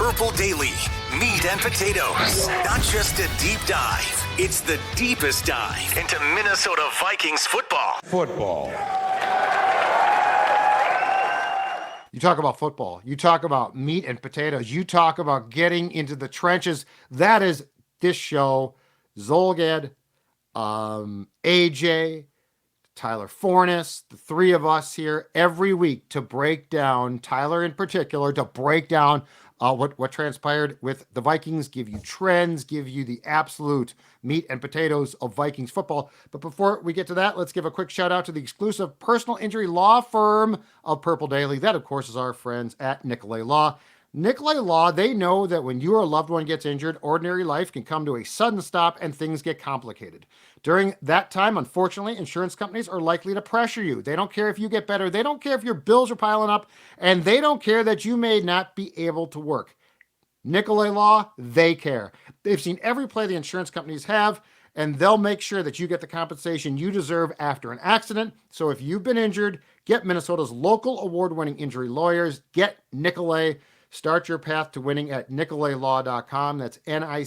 Purple Daily, meat and potatoes. Not just a deep dive, it's the deepest dive into Minnesota Vikings football. You talk about football. You talk about meat and potatoes. You talk about getting into the trenches. That is this show. Zulgad, AJ, Tyler Forness, the three of us here every week to break down, Tyler in particular, to break down what transpired with the Vikings, give you trends, give you the absolute meat and potatoes of Vikings football. But before we get to that, let's give a quick shout out to the exclusive personal injury law firm of Purple Daily. That, of course, is our friends at Nicolay Law. Nicolay Law, they know that when your loved one gets injured, ordinary life can come to a sudden stop and things get complicated. During that time, unfortunately, insurance companies are likely to pressure you. They don't care if you get better. They don't care if your bills are piling up, and they don't care that you may not be able to work. Nicolay Law, they care. They've seen every play the insurance companies have, and they'll make sure that you get the compensation you deserve after an accident. So if you've been injured, get Minnesota's local award-winning injury lawyers. Get Nicolay. Start your path to winning at nicolaylaw.com. That's Nicolet,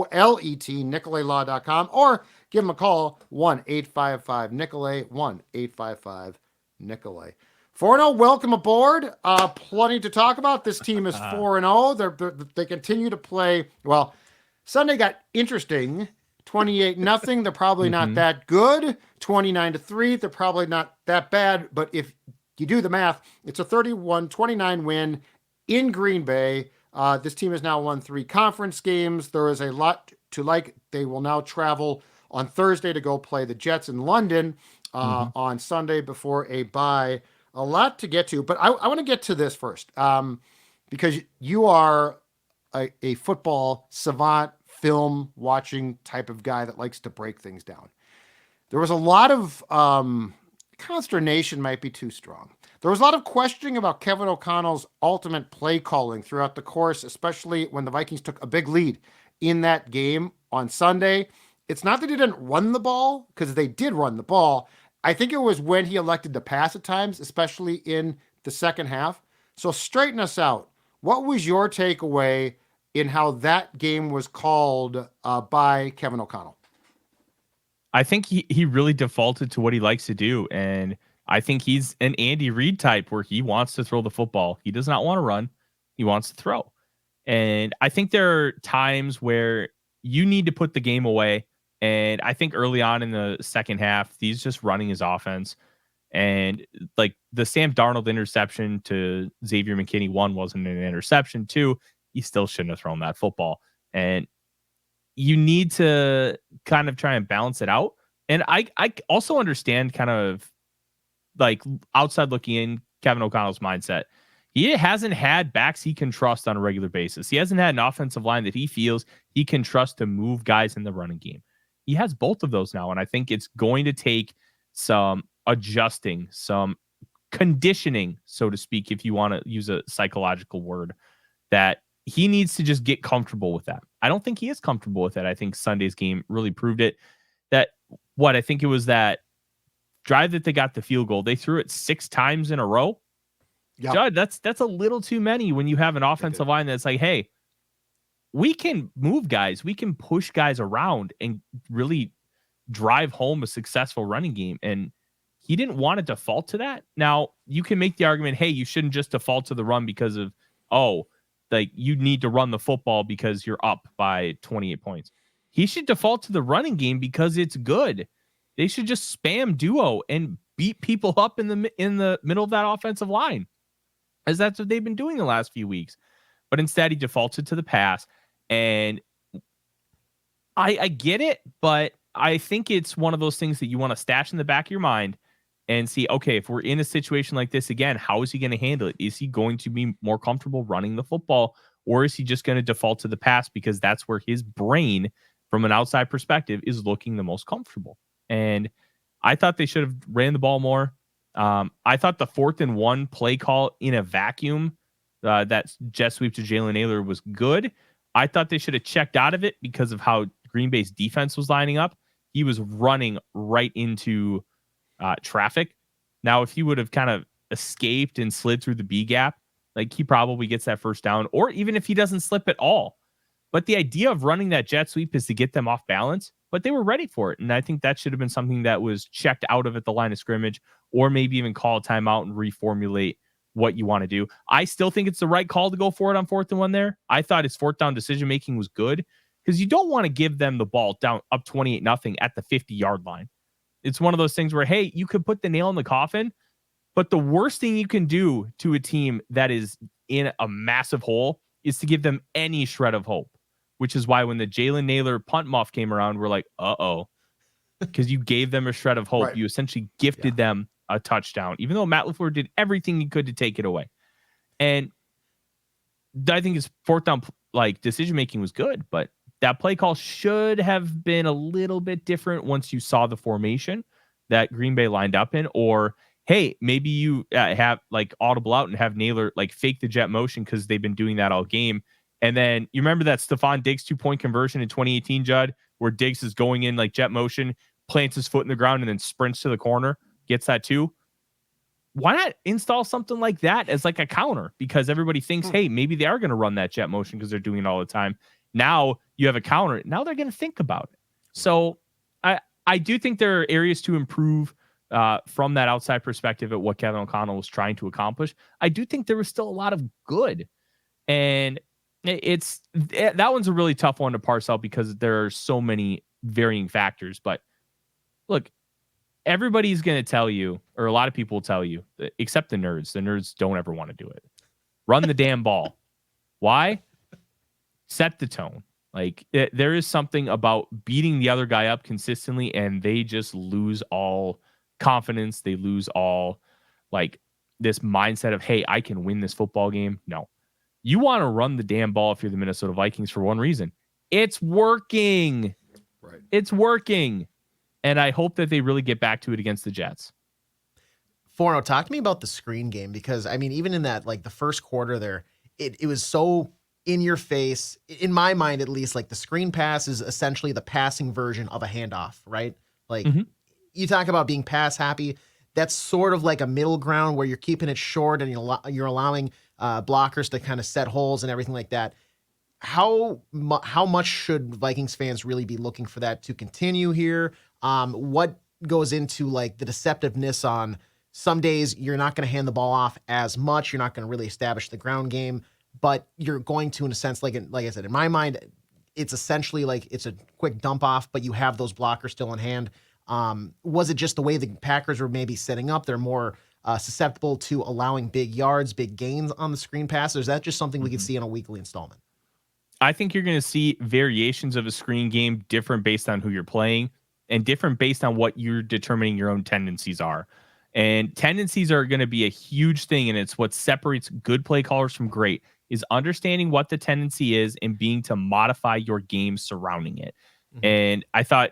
nicolaylaw.com. Or give them a call, 1-855-NICOLAY, 1-855-NICOLAY. 4-0, welcome aboard. Plenty to talk about. This team is 4-0. They continue to play. Well, Sunday got interesting. 28-0. They're probably not that good. 29-3. They're probably not that bad. But if you do the math, it's a 31-29 win in Green Bay. This team has now won 3 conference games. There is a lot to like. They will now travel on Thursday to go play the Jets in London on Sunday before a bye. A lot to get to, but I want to get to this first because you are a football savant, film watching type of guy that likes to break things down. There was a lot of consternation, might be too strong. There was a lot of questioning about Kevin O'Connell's ultimate play calling throughout the course, especially when the Vikings took a big lead in that game on Sunday. It's not that he didn't run the ball, because they did run the ball. I think it was when he elected to pass at times, especially in the second half. So straighten us out. What was your takeaway in how that game was called by Kevin O'Connell? I think he really defaulted to what he likes to do, and I think he's an Andy Reid type where he wants to throw the football. He does not want to run. He wants to throw. And I think there are times where you need to put the game away. And I think early on in the second half, he's just running his offense. And like the Sam Darnold interception to Xavier McKinney, 1 wasn't an interception. 2, he still shouldn't have thrown that football. And you need to kind of try and balance it out. And I also understand kind of like outside looking in Kevin O'Connell's mindset. He hasn't had backs he can trust on a regular basis. He hasn't had an offensive line that he feels he can trust to move guys in the running game. He has both of those now, and I think it's going to take some adjusting, some conditioning, so to speak, if you want to use a psychological word, that he needs to just get comfortable with that. I don't think he is comfortable with it. I think Sunday's game really proved it. I think it was that drive that they got the field goal. They threw it 6 times in a row. Yep. Judd, that's a little too many when you have an offensive line that's like, hey, we can move guys. We can push guys around and really drive home a successful running game. And he didn't want to default to that. Now, you can make the argument, hey, you shouldn't just default to the run because of, you need to run the football because you're up by 28 points. He should default to the running game because it's good. They should just spam duo and beat people up in the middle of that offensive line, as that's what they've been doing the last few weeks. But instead, he defaulted to the pass. And I get it, but I think it's one of those things that you want to stash in the back of your mind and see, okay, if we're in a situation like this again, how is he going to handle it? Is he going to be more comfortable running the football, or is he just going to default to the pass because that's where his brain, from an outside perspective, is looking the most comfortable? And I thought they should have ran the ball more. I thought the 4th and 1 play call in a vacuum, that jet sweep to Jalen Naylor, was good. I thought they should have checked out of it because of how Green Bay's defense was lining up. He was running right into traffic. Now, if he would have kind of escaped and slid through the B gap, Like he probably gets that first down, or even if he doesn't slip at all. But the idea of running that jet sweep is to get them off balance, but they were ready for it. And I think that should have been something that was checked out of at the line of scrimmage, or maybe even call a timeout and reformulate what you want to do. I still think it's the right call to go for it on 4th and 1 there. I thought his 4th down decision-making was good because you don't want to give them the ball down up 28-0 at the 50-yard line. It's one of those things where, hey, you could put the nail in the coffin, but the worst thing you can do to a team that is in a massive hole is to give them any shred of hope, which is why when the Jalen Naylor punt muff came around, we're like, uh-oh, because you gave them a shred of hope. Right. You essentially gifted them a touchdown, even though Matt LaFleur did everything he could to take it away. And I think his 4th down decision-making was good, but that play call should have been a little bit different once you saw the formation that Green Bay lined up in, or hey, maybe you have audible out and have Naylor fake the jet motion because they've been doing that all game. And then you remember that Stephon Diggs 2-point conversion in 2018, Judd, where Diggs is going in jet motion, plants his foot in the ground, and then sprints to the corner, gets that too. Why not install something like that as a counter? Because everybody thinks, hey, maybe they are going to run that jet motion because they're doing it all the time. Now you have a counter. Now they're going to think about it. So I do think there are areas to improve from that outside perspective at what Kevin O'Connell was trying to accomplish. I do think there was still a lot of good. And that one's a really tough one to parse out because there are so many varying factors. But look, everybody's going to tell you, or a lot of people will tell you, except the nerds don't ever want to do it. Run the damn ball. Why? Set the tone. There is something about beating the other guy up consistently, and they just lose all confidence. They lose all this mindset of, hey, I can win this football game. No, you want to run the damn ball if you're the Minnesota Vikings for one reason. It's working. Right. It's working. And I hope that they really get back to it against the Jets. Forno, talk to me about the screen game, because I mean, even in that, the first quarter there, it was so in your face, in my mind, at least. The screen pass is essentially the passing version of a handoff, right? You talk about being pass happy. That's sort of a middle ground where you're keeping it short and you're allowing blockers to kind of set holes and everything like that. How much should Vikings fans really be looking for that to continue here? What goes into the deceptiveness on some days you're not going to hand the ball off as much. You're not going to really establish the ground game, but you're going to, in a sense, like I said, in my mind, it's essentially it's a quick dump off, but you have those blockers still in hand. Was it just the way the Packers were maybe setting up? They're more susceptible to allowing big yards, big gains on the screen pass, or is that just something we could see in a weekly installment? I think you're going to see variations of a screen game different based on who you're playing and different based on what you're determining your own tendencies are. And tendencies are going to be a huge thing, and it's what separates good play callers from great, is understanding what the tendency is and being to modify your game surrounding it. Mm-hmm. And I thought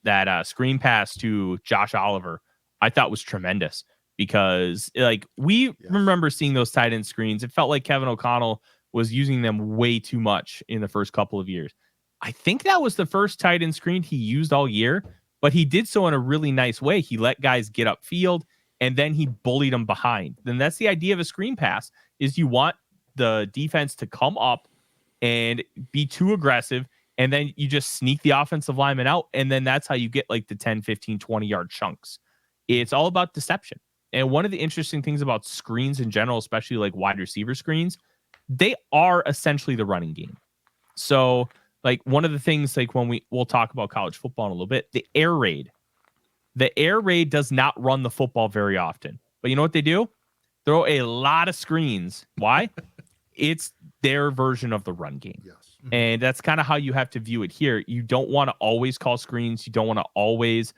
that screen pass to Josh Oliver, I thought was tremendous because we remember seeing those tight end screens. It felt like Kevin O'Connell was using them way too much in the first couple of years. I think that was the first tight end screen he used all year, but he did so in a really nice way. He let guys get upfield and then he bullied them behind. Then that's the idea of a screen pass, is you want the defense to come up and be too aggressive, and then you just sneak the offensive lineman out, and then that's how you get the 10, 15, 20-yard chunks. It's all about deception. And one of the interesting things about screens in general, especially wide receiver screens, they are essentially the running game. So one of the things when we'll talk about college football in a little bit, the air raid does not run the football very often, but you know what they do? Throw a lot of screens. Why? It's their version of the run game. Yes. Mm-hmm. And that's kind of how you have to view it here. You don't want to always call screens. You don't want to always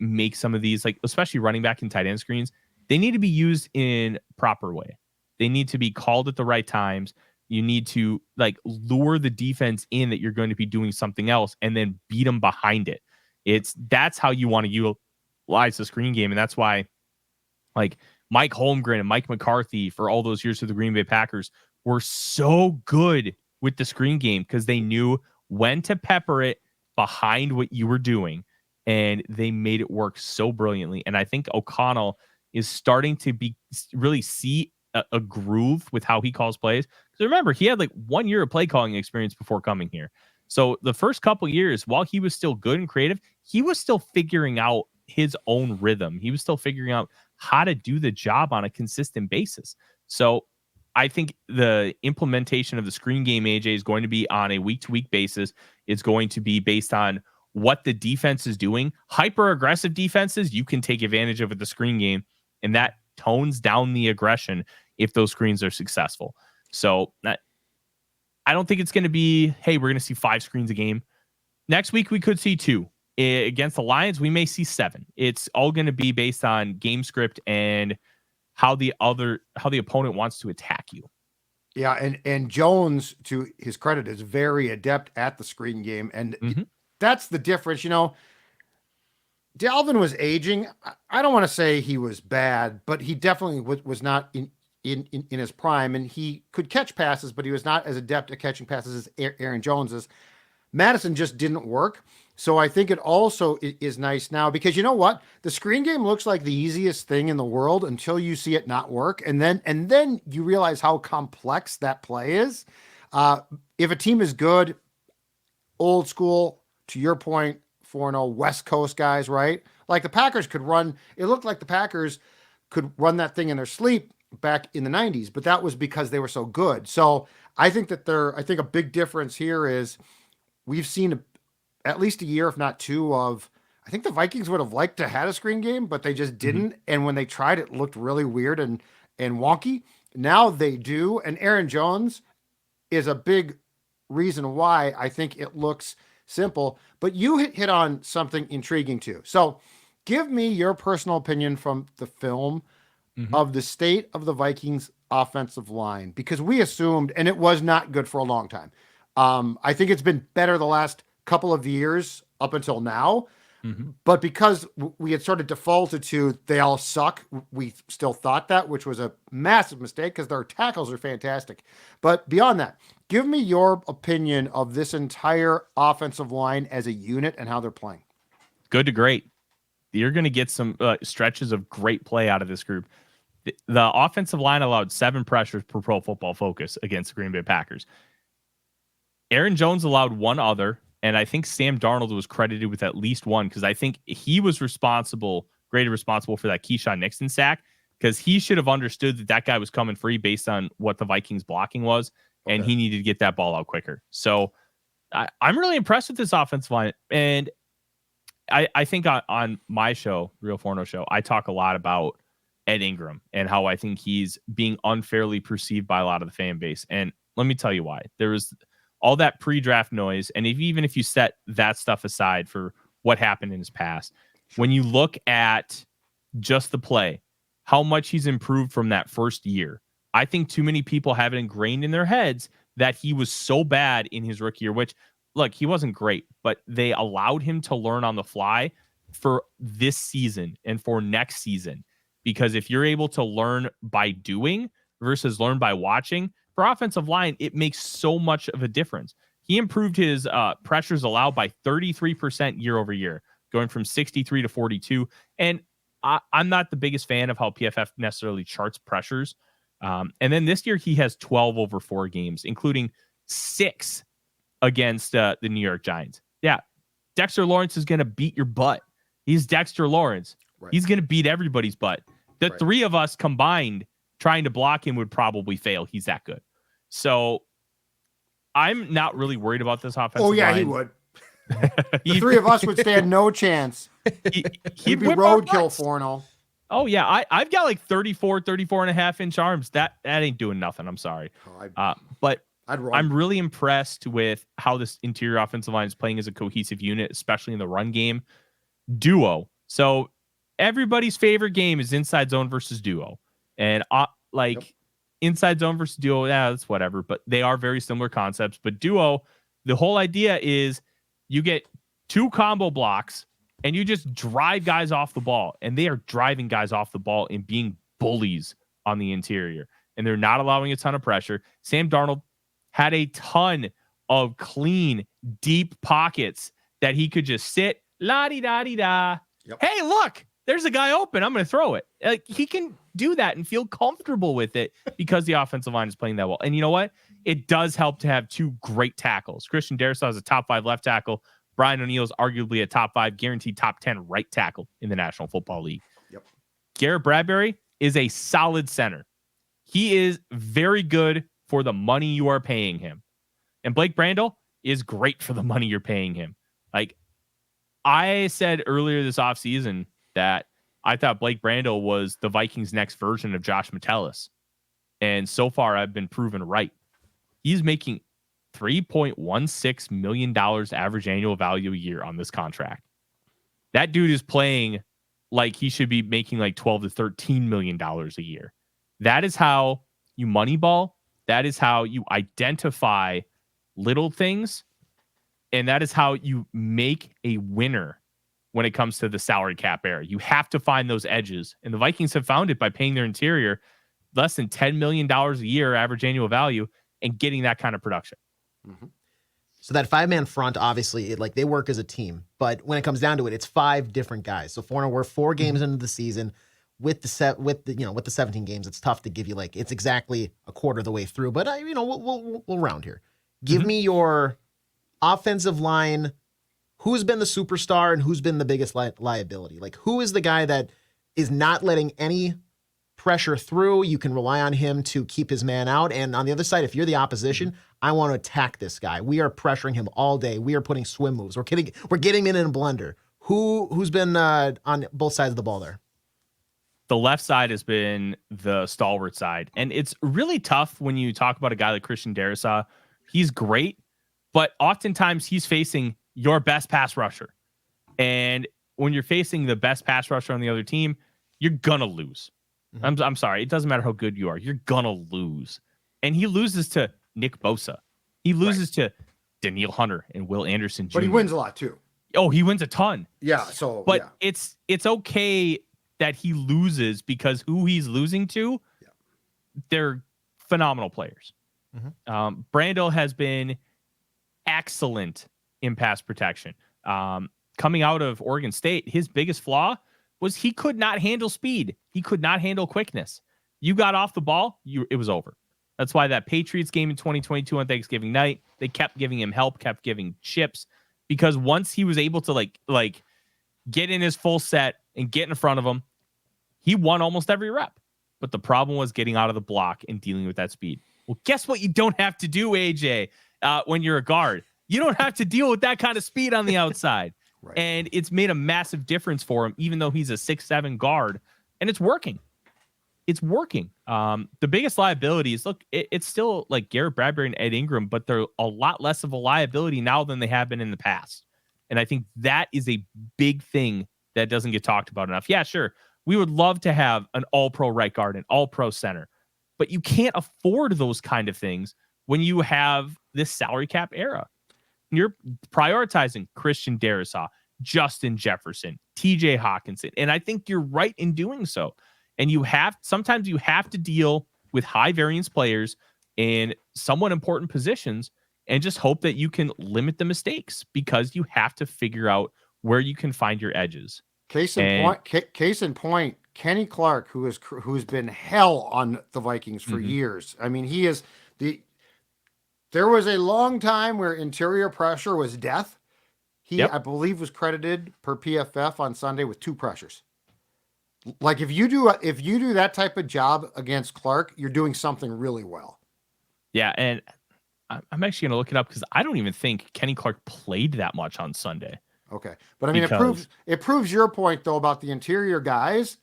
make some of these, especially running back and tight end screens. They need to be used in proper way. They need to be called at the right times. You need to lure the defense in that you're going to be doing something else and then beat them behind it. That's how you want to utilize the screen game. And that's why Mike Holmgren and Mike McCarthy for all those years for the Green Bay Packers were so good with the screen game, because they knew when to pepper it behind what you were doing, and they made it work so brilliantly. And I think O'Connell is starting to really see a groove with how he calls plays. Because remember, he had like 1 year of play calling experience before coming here. So the first couple years, while he was still good and creative, he was still figuring out his own rhythm. He was still figuring out how to do the job on a consistent basis. So I think the implementation of the screen game, AJ, is going to be on a week-to-week basis. It's going to be based on what the defense is doing. Hyper-aggressive defenses, you can take advantage of with the screen game, and that tones down the aggression if those screens are successful. So I don't think it's going to be, hey, we're going to see 5 screens a game. Next week, we could see 2. Against the Lions, we may see 7. It's all going to be based on game script and how the opponent wants to attack you. Yeah, and Jones, to his credit, is very adept at the screen game, and that's the difference. You know, Dalvin was aging. I don't want to say he was bad, but he definitely was not in his prime, and he could catch passes, but he was not as adept at catching passes as Aaron Jones is. Madison just didn't work. So I think it also is nice now because you know what? The screen game looks like the easiest thing in the world until you see it not work. And then you realize how complex that play is. If a team is good, old school, to your point, 4-0 West Coast guys, right? Like the Packers could run. It looked like the Packers could run that thing in their sleep back in the 90s, but that was because they were so good. So I think that I think a big difference here is we've seen at least a year, if not 2, of I think the Vikings would have liked to have a screen game, but they just didn't. And when they tried, it looked really weird and wonky. Now they do. And Aaron Jones is a big reason why I think it looks simple. But you hit on something intriguing too. So give me your personal opinion from the film of the state of the Vikings offensive line, because we assumed, and it was not good for a long time. I think it's been better the last couple of years up until now, but because we had sort of defaulted to they all suck, we still thought that, which was a massive mistake because their tackles are fantastic. But beyond that, give me your opinion of this entire offensive line as a unit and how they're playing. Good to great. You're going to get some stretches of great play out of this group. The offensive line allowed 7 pressures per Pro Football Focus against the Green Bay Packers. Aaron Jones allowed 1 other, and I think Sam Darnold was credited with at least 1 because I think he was greatly responsible for that Keyshawn Nixon sack, because he should have understood that guy was coming free based on what the Vikings blocking was, and he needed to get that ball out quicker. So I'm really impressed with this offensive line, and I think on my show, Real Forno Show, I talk a lot about Ed Ingram and how I think he's being unfairly perceived by a lot of the fan base. And let me tell you why. There was all that pre-draft noise, and even if you set that stuff aside for what happened in his past, when you look at just the play, how much he's improved from that first year, I think too many people have it ingrained in their heads that he was so bad in his rookie year, which, look, he wasn't great, but they allowed him to learn on the fly for this season and for next season. Because if you're able to learn by doing versus learn by watching, for offensive line, it makes so much of a difference. He improved his pressures allowed by 33% year over year, going from 63 to 42. And I'm not the biggest fan of how PFF necessarily charts pressures. And then this year, he has 12 over 4 games, including 6 against the New York Giants. Yeah, Dexter Lawrence is going to beat your butt. He's Dexter Lawrence. Right. He's going to beat everybody's butt. The 3 of us combined trying to block him would probably fail. He's that good. So I'm not really worried about this offensive line. He would. The 3 of us would stand no chance. He'd be roadkill 4-0. Oh, yeah. I've got like 34 and a half inch arms. That ain't doing nothing. I'm sorry. But I'm really impressed with how this interior offensive line is playing as a cohesive unit, especially in the run game. Duo. So everybody's favorite game is inside zone versus duo. And inside zone versus duo, that's whatever. But they are very similar concepts. But duo, the whole idea is you get 2 combo blocks and you just drive guys off the ball. And they are driving guys off the ball and being bullies on the interior. And they're not allowing a ton of pressure. Sam Darnold had a ton of clean, deep pockets that he could just sit, la-di-da-di-da. Yep. Hey, look, there's a guy open. I'm going to throw it. Like, he can do that and feel comfortable with it because the offensive line is playing that well. And you know what? It does help to have two great tackles. Christian Darrisaw is a top 5 left tackle. Brian O'Neill is arguably a top 5, guaranteed top 10 right tackle in the National Football League. Yep. Garrett Bradbury is a solid center. He is very good for the money you are paying him. And Blake Brandel is great for the money you're paying him. Like, I said earlier this offseason that I thought Blake Brandel was the Vikings' next version of Josh Metellus. And so far, I've been proven right. He's making $3.16 million average annual value a year on this contract. That dude is playing like he should be making like $12 to $13 million a year. That is how you moneyball. That is how you identify little things. And that is how you make a winner when it comes to the salary cap era. You have to find those edges. And the Vikings have found it by paying their interior less than $10 million a year average annual value and getting that kind of production. Mm-hmm. So that 5-man front, obviously, like they work as a team, but when it comes down to it, it's 5 different guys. So we're 4 games into the season with the 17 games. It's tough to give you like it's exactly a quarter of the way through, but we'll round here. Give me your offensive line. Who's been the superstar and who's been the biggest liability? Like, who is the guy that is not letting any pressure through? You can rely on him to keep his man out. And on the other side, if you're the opposition, I want to attack this guy. We are pressuring him all day. We are putting swim moves. We're getting him in a blender. Who's been on both sides of the ball there? The left side has been the stalwart side. And it's really tough when you talk about a guy like Christian Darrisaw. He's great, but oftentimes he's facing your best pass rusher. And when you're facing the best pass rusher on the other team, you're going to lose. I'm sorry. It doesn't matter how good you are. You're going to lose. And he loses to Nick Bosa. He loses to Danielle Hunter and Will Anderson Jr. But he wins a lot too. Oh, he wins a ton. Yeah. But it's okay that he loses because who he's losing to, they're phenomenal players. Brandel has been excellent in pass protection. Coming out of Oregon State, his biggest flaw was he could not handle speed. He could not handle quickness. You got off the ball, it was over. That's why that Patriots game in 2022 on Thanksgiving night, they kept giving him help, kept giving chips, because once he was able to like get in his full set and get in front of him, he won almost every rep. But the problem was getting out of the block and dealing with that speed. Well, guess what you don't have to do, AJ, when you're a guard? You don't have to deal with that kind of speed on the outside. Right. And it's made a massive difference for him, even though he's a 6'7" guard, and it's working. It's working. The biggest liability is, it's still like Garrett Bradbury and Ed Ingram, but they're a lot less of a liability now than they have been in the past. And I think that is a big thing that doesn't get talked about enough. Yeah, sure. We would love to have an all-pro right guard, an all-pro center, but you can't afford those kind of things when you have this salary cap era. You're prioritizing Christian Darrisaw, Justin Jefferson, TJ Hawkinson. And I think you're right in doing so. And sometimes you have to deal with high variance players in somewhat important positions and just hope that you can limit the mistakes, because you have to figure out where you can find your edges. Case in point, Kenny Clark, who's been hell on the Vikings for years. I mean, he is there was a long time where interior pressure was death. I believe, was credited per PFF on Sunday with 2 pressures. Like, if you do that type of job against Clark, you're doing something really well. Yeah, and I'm actually going to look it up because I don't even think Kenny Clark played that much on Sunday. Okay, but I mean, it proves your point though about the interior guys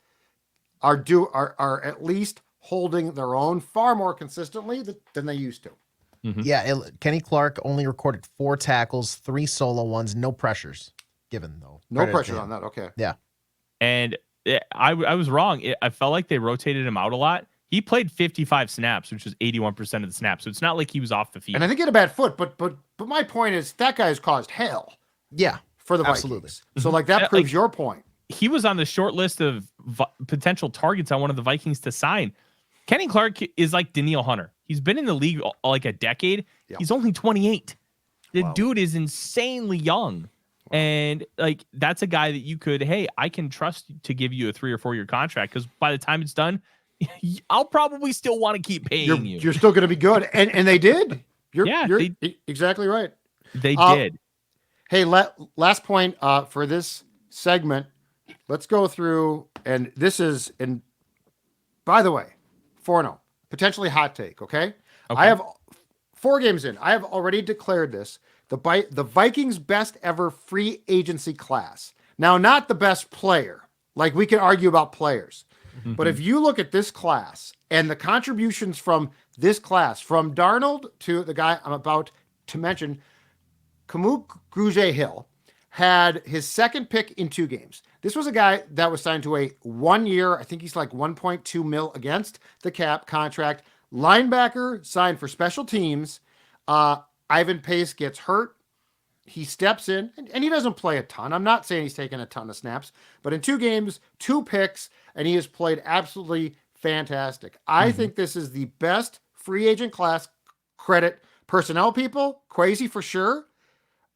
are at least holding their own far more consistently than they used to. Yeah, Kenny Clark only recorded 4 tackles, 3 solo ones, no pressures given though. No pressure on that. Okay. Yeah, and I was wrong. I felt like they rotated him out a lot. He played 55 snaps, which was 81% of the snaps. So it's not like he was off the field. And I think he had a bad foot, but my point is that guy's caused hell. Yeah, for the absolutely. Vikings. So like that proves your point. He was on the short list of potential targets I wanted the Vikings to sign. Kenny Clark is like Danielle Hunter. He's been in the league like a decade. Yep. He's only 28. The dude is insanely young. And like, that's a guy that you could, hey, I can trust to give you a 3 or 4 year contract, because by the time it's done, I'll probably still want to keep paying you. You're still going to be good. And they did. You're exactly right. They did. Hey, last point for this segment. Let's go through, and this is, and by the way, 4-0, potentially hot take, okay? I have 4 games in. I have already declared this. The Vikings' best ever free agency class. Now, not the best player. Like, we can argue about players. Mm-hmm. But if you look at this class and the contributions from this class, from Darnold to the guy I'm about to mention, Kamu Grugier-Hill, had his second pick in 2 games. This was a guy that was signed to a 1 year, I think he's like 1.2 mil against the cap contract. Linebacker, signed for special teams. Ivan Pace gets hurt. He steps in, and he doesn't play a ton. I'm not saying he's taken a ton of snaps, but in 2 games, 2 picks, and he has played absolutely fantastic. I think this is the best free agent class, credit personnel people, crazy for sure,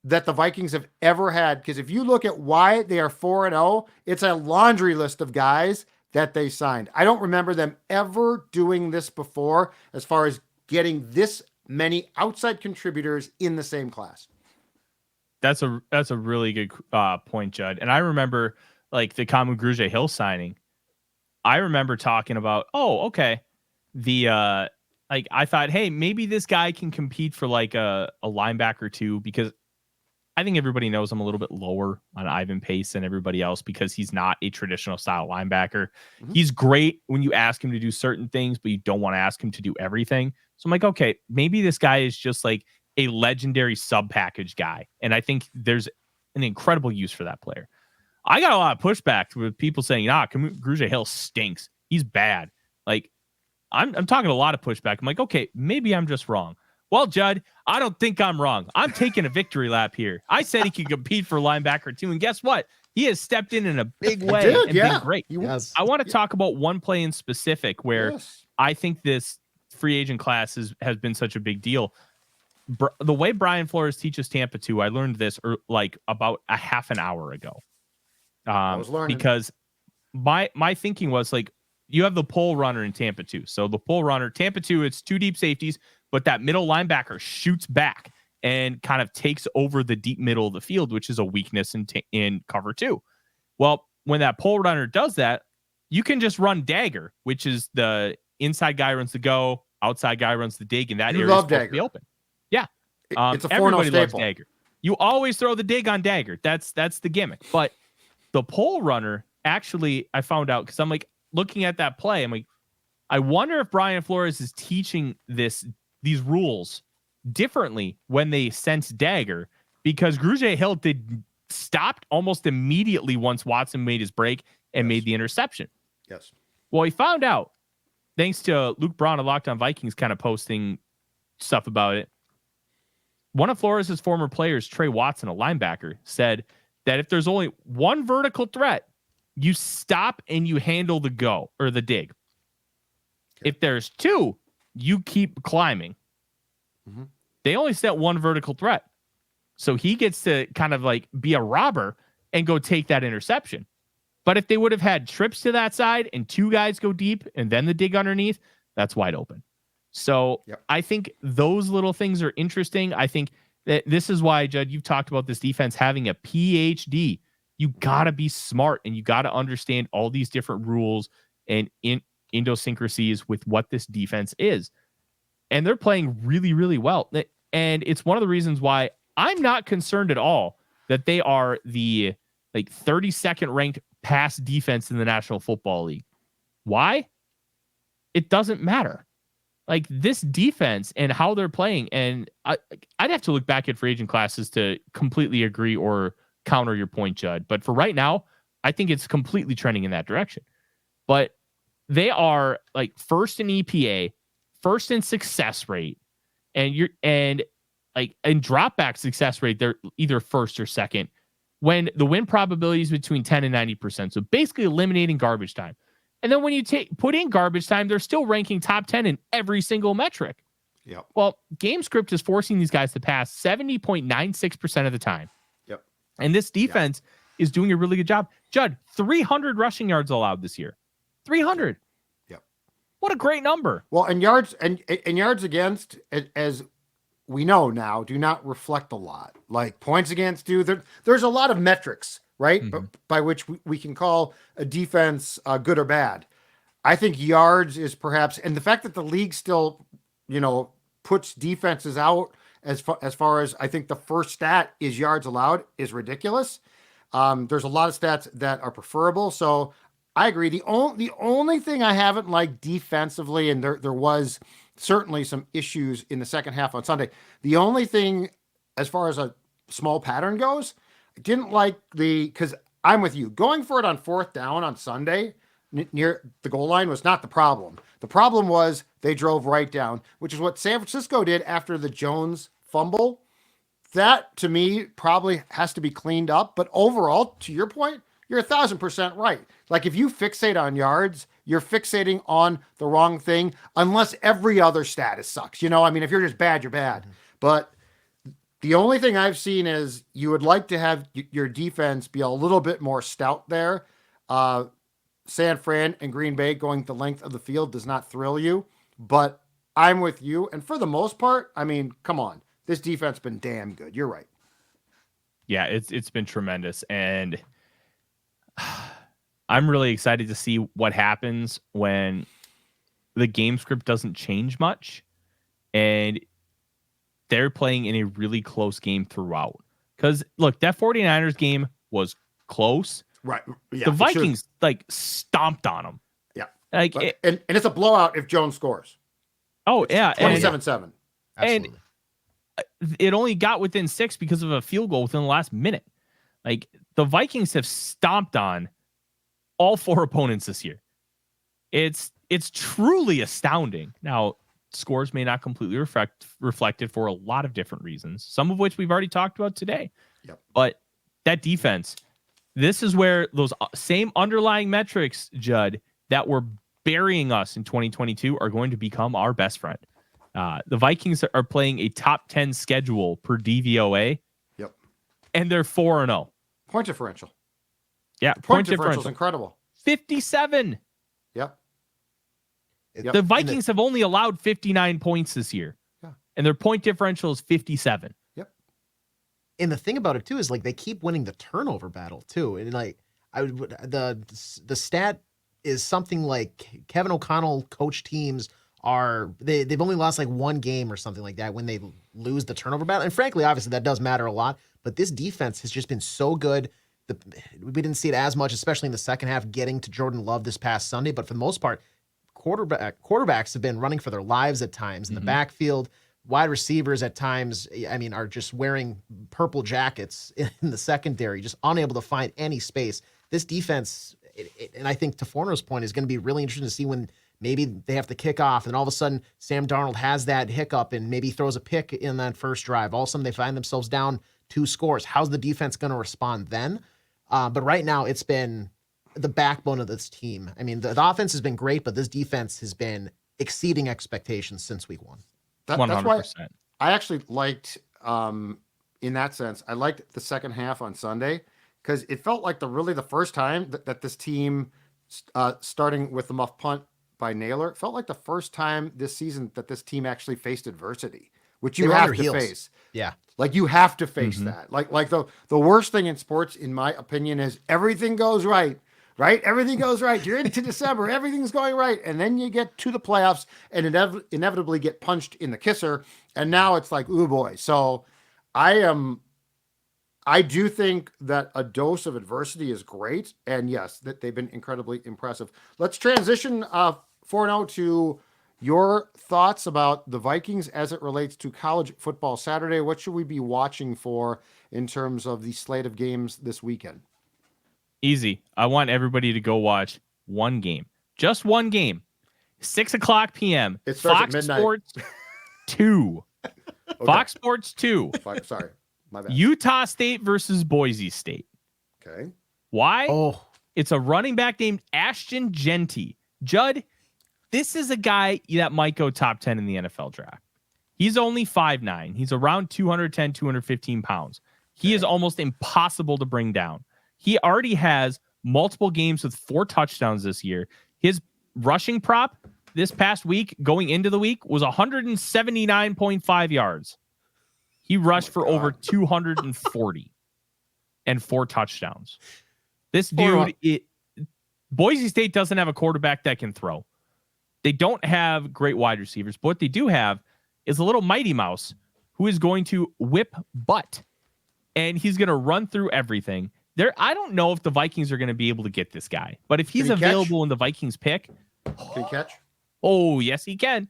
that the Vikings have ever had. Because if you look at why they are 4-0, it's a laundry list of guys that they signed. I don't remember them ever doing this before as far as getting this many outside contributors in the same class. That's a really good point, Judd. And I remember like the Kamu Grugier-Hill signing. I remember talking about, the like I thought, hey, maybe this guy can compete for like a linebacker too, because I think everybody knows I'm a little bit lower on Ivan Pace than everybody else because he's not a traditional style linebacker. Mm-hmm. He's great when you ask him to do certain things, but you don't want to ask him to do everything. So I'm like, okay, maybe this guy is just like a legendary sub package guy. And I think there's an incredible use for that player. I got a lot of pushback with people saying, Grugier-Hill stinks. He's bad. Like, I'm talking a lot of pushback. I'm like, okay, maybe I'm just wrong. Well, Judd, I don't think I'm wrong. I'm taking a victory lap here. I said he could compete for linebacker too, and guess what? He has stepped in a big way been great. Yes. I want to talk about one play in specific where I think this free agent class has been such a big deal. The way Brian Flores teaches Tampa 2, I learned this like about a half an hour ago. I was learning. Because my thinking was like, you have the pull runner in Tampa 2. So the pull runner, Tampa 2, it's 2 deep safeties, but that middle linebacker shoots back and kind of takes over the deep middle of the field, which is a weakness in cover 2. Well, when that pull runner does that, you can just run dagger, which is the inside guy runs the go, outside guy runs the dig, and that area is supposed to be open. Yeah. It's a 4-0 everybody loves staple. dagger. You always throw the dig on dagger. That's the gimmick. But the pull runner, actually, I found out because I'm like looking at that play, I'm like, I wonder if Brian Flores is teaching these rules differently when they sense dagger, because Grugier-Hill stopped almost immediately once Watson made his break and made the interception. Yes. Well, he found out, thanks to Luke Braun of Locked On Vikings kind of posting stuff about it. One of Flores' former players, Trey Watson, a linebacker, said that if there's only one vertical threat, you stop and you handle the go or the dig. Okay. If there's 2, you keep climbing. Mm-hmm. They only set 1 vertical threat. So he gets to kind of like be a robber and go take that interception. But if they would have had trips to that side and 2 guys go deep and then the dig underneath, that's wide open. So I think those little things are interesting. I think that this is why, Judd, you've talked about this defense having a PhD. You got to be smart and you got to understand all these different rules and idiosyncrasies with what this defense is. And they're playing really, really well. And it's one of the reasons why I'm not concerned at all that they are the 32nd ranked pass defense in the National Football League. Why? It doesn't matter. Like, this defense and how they're playing, and I'd have to look back at free agent classes to completely agree or counter your point, Judd. But for right now, I think it's completely trending in that direction. But they are like first in EPA, first in success rate, and in drop back success rate, they're either first or second. When the win probability is between 10 and 90%, so basically eliminating garbage time. And then when you put in garbage time, they're still ranking top 10 in every single metric. Yep. Well, game script is forcing these guys to pass 70.96% of the time. Yep. And this defense is doing a really good job. Judd, 300 rushing yards allowed this year. 300. Yep. What a great number. Well, and yards against, as we know now, do not reflect a lot. Like points against do. There's a lot of metrics, right? Mm-hmm. By which we can call a defense good or bad. I think yards is perhaps, and the fact that the league still, puts defenses out as far as I think the first stat is yards allowed is ridiculous. There's a lot of stats that are preferable. So I agree. The only thing I haven't liked defensively, and there was certainly some issues in the second half on Sunday. The only thing, as far as a small pattern goes, I didn't like because I'm with you. Going for it on fourth down on Sunday near the goal line was not the problem. The problem was they drove right down, which is what San Francisco did after the Jones fumble. That, to me, probably has to be cleaned up. But overall, to your point, you're 1,000% right. Like, if you fixate on yards, you're fixating on the wrong thing, unless every other status sucks. If you're just bad, you're bad. Mm-hmm. But the only thing I've seen is you would like to have your defense be a little bit more stout there. San Fran and Green Bay going the length of the field does not thrill you. But I'm with you. And for the most part, come on. This defense has been damn good. You're right. Yeah, it's been tremendous. And I'm really excited to see what happens when the game script doesn't change much and they're playing in a really close game throughout. Because, look, that 49ers game was close. Right. Yeah, the Vikings, stomped on them. Yeah. And it's a blowout if Jones scores. Oh, yeah. 27-7. And it only got within 6 because of a field goal within the last minute. The Vikings have stomped on all 4 opponents this year. It's truly astounding. Now, scores may not completely reflect it for a lot of different reasons, some of which we've already talked about today. Yep. But that defense, this is where those same underlying metrics, Judd, that were burying us in 2022 are going to become our best friend. The Vikings are playing a top 10 schedule per DVOA. Yep. And they're 4-0. Point differential. Yeah. Point differential is incredible. 57. Yep. The Vikings have only allowed 59 points this year. Yeah. And their point differential is 57. Yep. And the thing about it too is they keep winning the turnover battle too. And the stat is something like Kevin O'Connell coach teams they've only lost one game or something like that when they lose the turnover battle. And frankly, obviously that does matter a lot, but this defense has just been so good. We didn't see it as much, especially in the second half, getting to Jordan Love this past Sunday. But for the most part, quarterbacks have been running for their lives at times in the backfield. Wide receivers at times, are just wearing purple jackets in the secondary, just unable to find any space. This defense, and I think to Forner's point, is going to be really interesting to see when maybe they have to kick off, and all of a sudden Sam Darnold has that hiccup and maybe throws a pick in that first drive. All of a sudden they find themselves down 2 scores. How's the defense going to respond then? But right now it's been the backbone of this team. The offense has been great, but this defense has been exceeding expectations since week 1. That's why I actually liked, in that sense, I liked the second half on Sunday because it felt like the first time that this team, starting with the muff punt by Naylor, it felt like the first time this season that this team actually faced adversity, which you have to face. Yeah. You have to face that. The worst thing in sports, in my opinion, is everything goes right? Everything goes right. You're into December. Everything's going right. And then you get to the playoffs and inevitably get punched in the kisser. And now it's ooh boy. So I do think that a dose of adversity is great. And yes, that they've been incredibly impressive. Let's transition 4-0 to your thoughts about the Vikings as it relates to college football Saturday. What should we be watching for in terms of the slate of games this weekend? Easy. I want everybody to go watch one game. Just one game. 6:00 p.m. It starts Fox at midnight. Sports 2. Okay. Fox Sports 2. Sorry. My bad. Utah State versus Boise State. Okay. Why? Oh. It's a running back named Ashton Genty. Judd, this is a guy that might go top 10 in the NFL draft. He's only 5'9". He's around 210, 215 pounds. He is almost impossible to bring down. He already has multiple games with 4 touchdowns this year. His rushing prop this past week, going into the week, was 179.5 yards. He rushed for over 240 and 4 touchdowns. This dude, Boise State doesn't have a quarterback that can throw. They don't have great wide receivers, but what they do have is a little Mighty Mouse who is going to whip butt, and he's going to run through everything. I don't know if the Vikings are going to be able to get this guy, but if he's available in the Vikings pick, can he catch? Oh, yes, he can.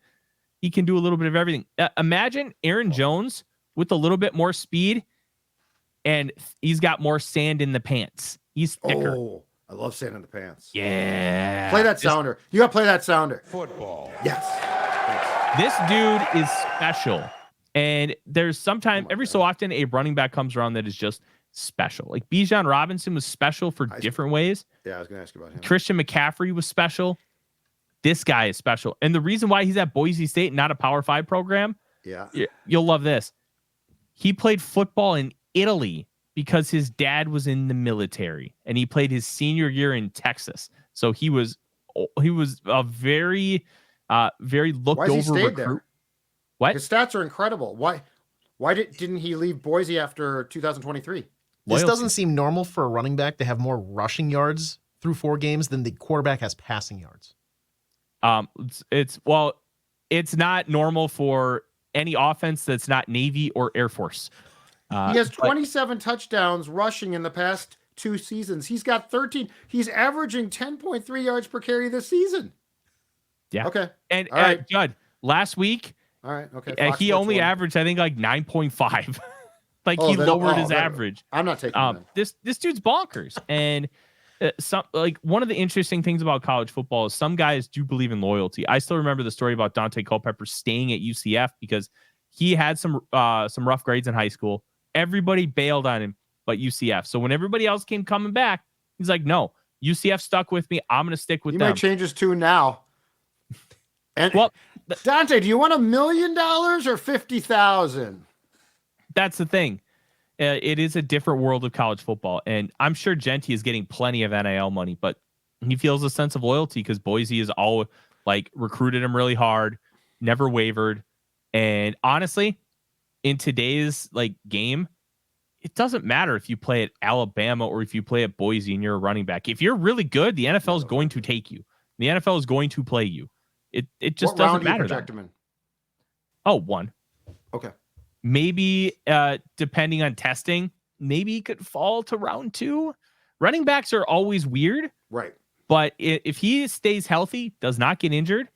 He can do a little bit of everything. Imagine Aaron Jones with a little bit more speed, and he's got more sand in the pants. He's thicker. Oh, I love sand in the pants. Yeah. Play that sounder. You got to play that sounder. Football. Yes. This dude is special. And there's sometimes, every so often, a running back comes around that is just special. Like Bijan Robinson was special for different ways. Yeah, I was going to ask you about him. Christian McCaffrey was special. This guy is special. And the reason why he's at Boise State, not a Power 5 program, you'll love this. He played football in Italy because his dad was in the military, and he played his senior year in Texas. So he was a very looked over recruit. There? What? His stats are incredible. Why didn't he leave Boise after 2023? This doesn't seem normal for a running back to have more rushing yards through 4 games than the quarterback has passing yards. It's not normal for any offense that's not Navy or Air Force. He has 27 touchdowns rushing in the past 2 seasons. He's got 13. He's averaging 10.3 yards per carry this season. Yeah. Okay. And all right. Judd, last week, all right. Okay. He only averaged, I think, like 9.5. He lowered his average. I'm not taking him. This dude's bonkers. And one of the interesting things about college football is some guys do believe in loyalty. I still remember the story about Dante Culpepper staying at UCF because he had some rough grades in high school. Everybody bailed on him but UCF. So when everybody else came coming back, he's like, no, UCF stuck with me. I'm going to stick with them. He might change his tune now. And Dante, do you want $1 million or 50,000? That's the thing. It is a different world of college football, and I'm sure Genty is getting plenty of NIL money, but he feels a sense of loyalty because Boise is all recruited him really hard, never wavered, and honestly, in today's game, it doesn't matter if you play at Alabama or if you play at Boise and you're a running back. If you're really good, the NFL is going to take you. The NFL is going to play you. It just doesn't matter. What round do you project him in? Oh, 1. Okay. Maybe depending on testing, maybe he could fall to round 2. Running backs are always weird. Right. But if he stays healthy, does not get injured,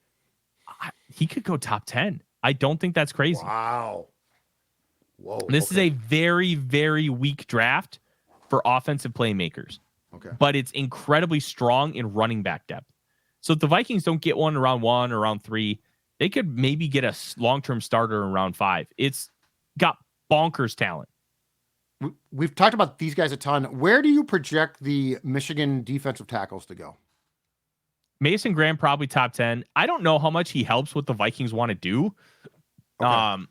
he could go top 10. I don't think that's crazy. Wow. Whoa. This is a very, very weak draft for offensive playmakers. Okay. But it's incredibly strong in running back depth. So if the Vikings don't get one around 1 or round 3, they could maybe get a long-term starter in round 5. It's got bonkers talent. We've talked about these guys a ton. Where do you project the Michigan defensive tackles to go? Mason Graham, probably top 10. I don't know how much he helps what the Vikings want to do. Okay.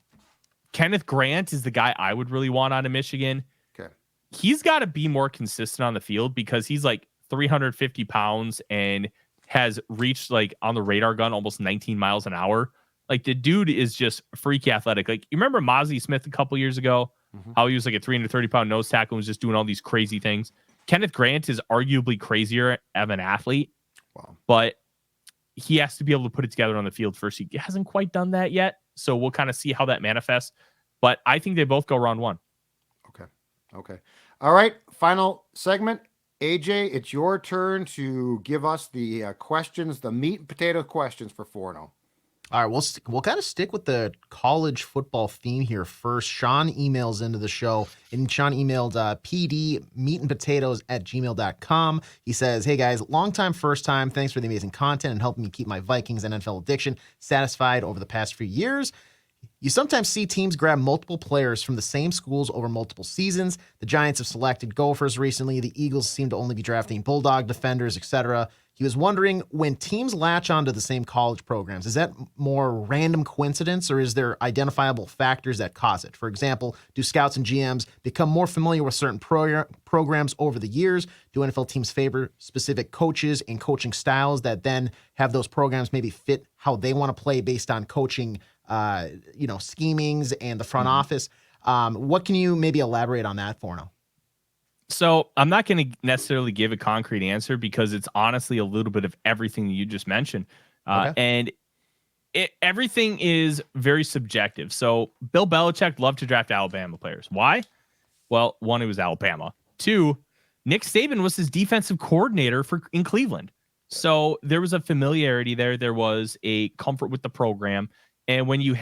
Kenneth Grant is the guy I would really want out of Michigan. Okay. He's got to be more consistent on the field because he's 350 pounds and has reached on the radar gun almost 19 miles an hour. The dude is just freaky athletic. You remember Mozzie Smith a couple years ago, how he was a 330-pound nose tackle and was just doing all these crazy things. Kenneth Grant is arguably crazier of an athlete. Wow. But he has to be able to put it together on the field first. He hasn't quite done that yet. So we'll kind of see how that manifests. But I think they both go round 1. Okay. All right. Final segment. AJ, it's your turn to give us the questions, the meat and potato questions for 4-0. All right, we'll kind of stick with the college football theme here first. Sean emails into the show, and Sean emailed pdmeatandpotatoes@gmail.com. He says, hey guys, long time, first time. Thanks for the amazing content and helping me keep my Vikings and NFL addiction satisfied over the past few years. You sometimes see teams grab multiple players from the same schools over multiple seasons. The Giants have selected Gophers recently. The Eagles seem to only be drafting Bulldog defenders, etc. He was wondering, when teams latch onto the same college programs, is that more random coincidence or is there identifiable factors that cause it? For example, do scouts and GMs become more familiar with certain programs over the years? Do NFL teams favor specific coaches and coaching styles that then have those programs maybe fit how they want to play based on coaching, schemings and the front office? What can you maybe elaborate on that for now? So I'm not going to necessarily give a concrete answer because it's honestly a little bit of everything that you just mentioned. And everything is very subjective. So Bill Belichick loved to draft Alabama players. Why? Well, one, it was Alabama. Two, Nick Saban was his defensive coordinator in Cleveland. So there was a familiarity there. There was a comfort with the program. And when you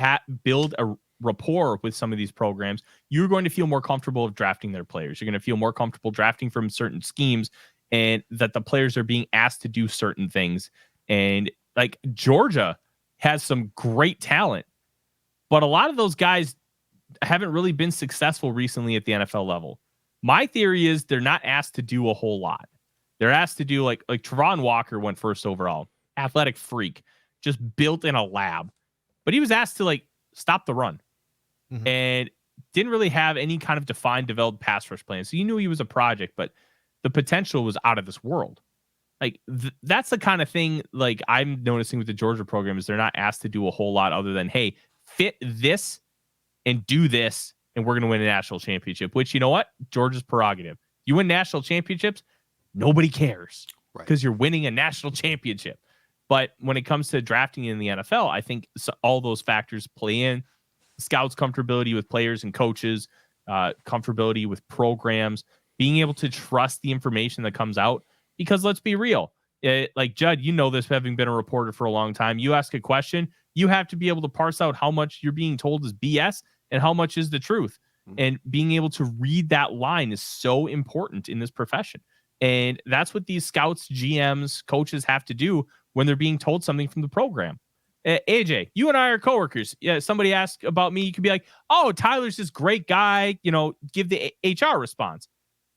build a rapport with some of these programs, you're going to feel more comfortable drafting their players. You're going to feel more comfortable drafting from certain schemes and that the players are being asked to do certain things. And like Georgia has some great talent, but a lot of those guys haven't really been successful recently at the NFL level. My theory is they're not asked to do a whole lot. They're asked to do like Travon Walker went first overall, athletic freak, just built in a lab, but he was asked to stop the run. And didn't really have any kind of defined, developed pass rush plan. So you knew he was a project, but the potential was out of this world. That's the kind of thing I'm noticing with the Georgia program is they're not asked to do a whole lot other than, hey, fit this and do this, and we're going to win a national championship, which, you know what? Georgia's prerogative. You win national championships, nobody cares because you're winning a national championship. But when it comes to drafting in the NFL, I think all those factors play in. Scouts' comfortability with players and coaches, comfortability with programs, being able to trust the information that comes out. Because let's be real, Judd, you know this, having been a reporter for a long time. You ask a question, you have to be able to parse out how much you're being told is BS and how much is the truth. And being able to read that line is so important in this profession. And that's what these scouts, GMs, coaches have to do when they're being told something from the program. AJ, you and I are coworkers. Yeah, somebody asked about me. You could be like, "Oh, Tyler's this great guy." Give the HR response,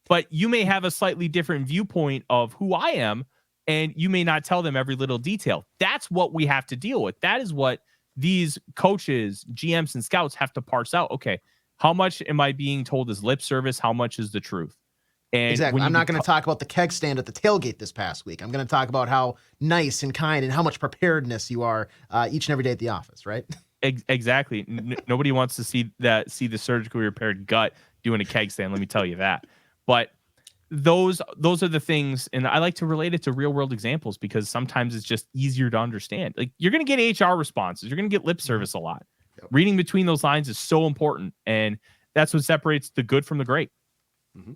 but you may have a slightly different viewpoint of who I am, and you may not tell them every little detail. That's what we have to deal with. That is what these coaches, GMs, and scouts have to parse out. Okay, how much am I being told is lip service? How much is the truth? And exactly. I'm not going to talk about the keg stand at the tailgate this past week. I'm going to talk about how nice and kind and how much preparedness you are each and every day at the office, right? Exactly. Nobody wants to see the surgically repaired gut doing a keg stand. Let me tell you that. But those are the things, and I like to relate it to real world examples because sometimes it's just easier to understand. You're going to get HR responses. You're going to get lip service a lot. Yep. Reading between those lines is so important, and that's what separates the good from the great. Mm-hmm.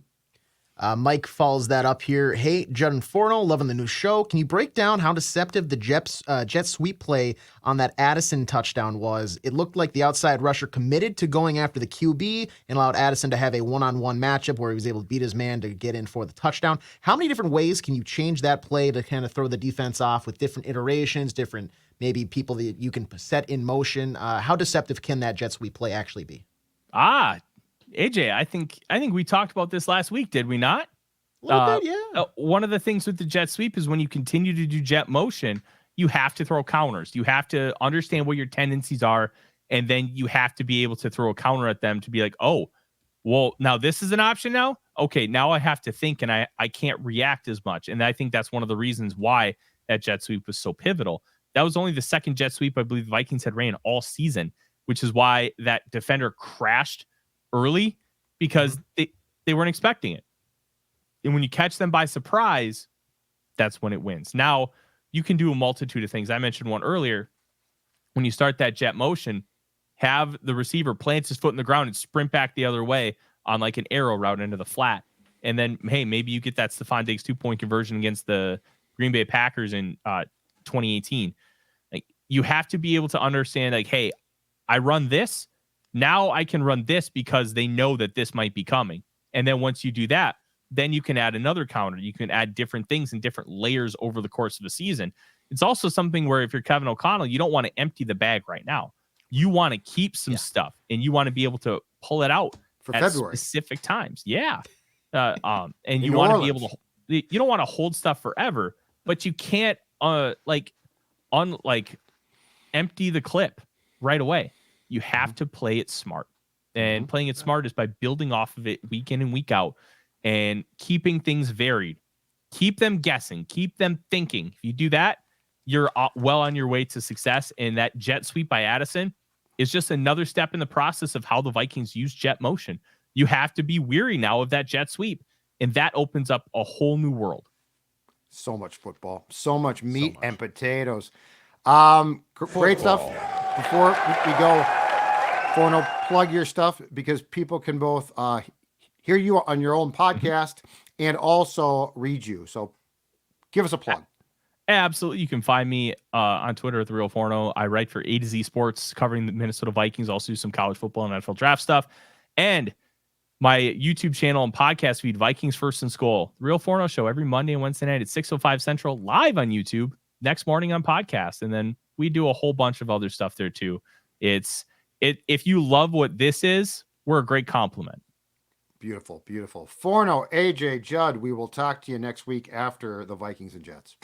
Mike follows that up here. Hey, Judd and Forno, loving the new show. Can you break down how deceptive the jet sweep play on that Addison touchdown was? It looked like the outside rusher committed to going after the QB and allowed Addison to have a one-on-one matchup where he was able to beat his man to get in for the touchdown. How many different ways can you change that play to kind of throw the defense off with different iterations, different maybe people that you can set in motion? How deceptive can that jet sweep play actually be? AJ, I think we talked about this last week, did we not? A little bit, yeah. One of the things with the jet sweep is when you continue to do jet motion, you have to throw counters. You have to understand what your tendencies are, and then you have to be able to throw a counter at them to be like, oh, well, now this is an option now? Okay, now I have to think, and I can't react as much. And I think that's one of the reasons why that jet sweep was so pivotal. That was only the second jet sweep I believe the Vikings had ran all season, which is why that defender crashed early because they weren't expecting it. And when you catch them by surprise, that's when it wins. Now, you can do a multitude of things. I mentioned one earlier. When you start that jet motion, have the receiver plant his foot in the ground and sprint back the other way on like an arrow route into the flat. And then, hey, maybe you get that Stephon Diggs 2-point conversion against the Green Bay Packers in 2018. You have to be able to understand, hey, I run this. Now I can run this because they know that this might be coming. And then once you do that, then you can add another counter. You can add different things and different layers over the course of the season. It's also something where if you're Kevin O'Connell, you don't want to empty the bag right now. You want to keep some stuff and you want to be able to pull it out for at February. Specific times. Yeah. And you want to be able to, you don't want to hold stuff forever, but you can't empty the clip right away. You have to play it smart. And playing it smart is by building off of it week in and week out and keeping things varied. Keep them guessing, keep them thinking. If you do that, you're well on your way to success. And that jet sweep by Addison is just another step in the process of how the Vikings use jet motion. You have to be weary now of that jet sweep, and that opens up a whole new world. So much football, so much meat and potatoes. Great stuff. Before we go, Forno, plug your stuff because people can both hear you on your own podcast and also read you. So give us a plug. Absolutely. You can find me on Twitter at The Real Forno. I write for A to Z Sports covering the Minnesota Vikings. Also do some college football and NFL draft stuff. And my YouTube channel and podcast feed, Vikings First and Goal. The Real Forno Show every Monday and Wednesday night at 6:05 Central, live on YouTube, next morning on podcast. And then we do a whole bunch of other stuff there too. If you love what this is, we're a great compliment. Beautiful, beautiful. Forno, AJ, Judd, we will talk to you next week after the Vikings and Jets.